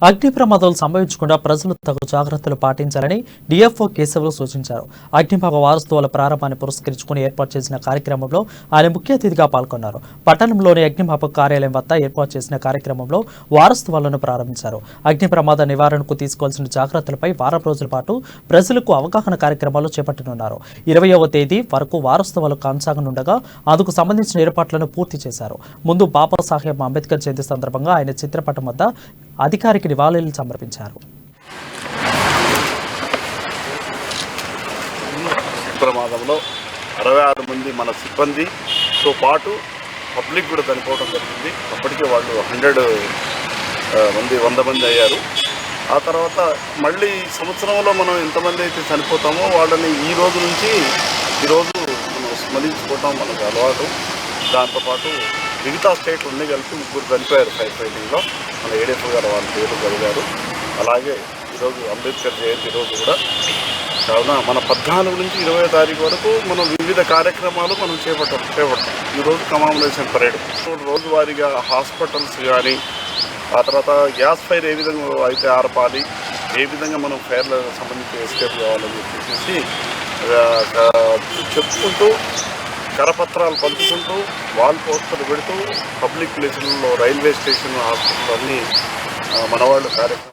అగ్ని ప్రమాదాలు సంభవించకుండా ప్రజలు తగు జాగ్రత్తలు పాటించాలని డిఎఫ్ఓ కేశవులు సూచించారు. అగ్నిమాపక వారోత్సవాల ప్రారంభాన్ని పురస్కరించుకుని ఏర్పాటు చేసిన కార్యక్రమంలో ఆయన ముఖ్య అతిథిగా పాల్గొన్నారు. పట్టణంలోని అగ్నిమాపక కార్యాలయం వద్ద ఏర్పాటు చేసిన కార్యక్రమంలో వారోత్సవాలను ప్రారంభించారు. అగ్ని ప్రమాద నివారణకు తీసుకోవాల్సిన జాగ్రత్తలపై వారం రోజుల పాటు ప్రజలకు అవగాహన కార్యక్రమాలు చేపట్టనున్నారు. 20వ తేదీ వరకు వారోత్సవాలు కొనసాగనుండగా అందుకు సంబంధించిన ఏర్పాట్లను పూర్తి చేశారు. ముందు బాబాసాహెబ్ అంబేద్కర్ జయంతి సందర్భంగా ఆయన చిత్రపటం వద్ద అధికారికి నివాళులు సమర్పించారు. ప్రమాదంలో 66 మంది మన సిబ్బందితో పాటు పబ్లిక్ కూడా చనిపోవడం జరిగింది. అప్పటికే వాళ్ళు 100 మంది అయ్యారు. ఆ తర్వాత మళ్ళీ సంవత్సరంలో మనం ఎంతమంది అయితే చనిపోతామో వాళ్ళని ఈ రోజు నుంచి ఈరోజు మనం స్మరించుకోవటం మనకు అలవాటు. దాంతోపాటు మిగతా స్టేట్లన్నీ కలిపి 3 చనిపోయారు ఫైర్ ఫైటింగ్లో. మన ఏడేపు గారు వాళ్ళ పేరు చదివారు. అలాగే ఈరోజు అంబేద్కర్ జయంతి రోజు కూడా కావున మన 14 నుంచి 20వ తారీఖు వరకు మనం వివిధ కార్యక్రమాలు మనం చేపట్టాం. ఈరోజు కమామలేషన్ పరేడ్, రోజువారీగా హాస్పిటల్స్ కానీ, ఆ తర్వాత గ్యాస్ ఫైర్ ఏ విధంగా అయితే ఆర్పాలి, ఏ విధంగా మనం ఫైర్లకు సంబంధించి ఎస్కేప్ కావాలని చెప్పేసి చెప్పుకుంటూ, కరపత్రాలు పంచుకుంటూ, వాల్ పోస్టర్లు పెడుతూ పబ్లిక్ ప్లేసులలో, రైల్వే స్టేషన్, హాస్పిటల్ అన్నీ మనవాళ్ళు కార్యక్రమం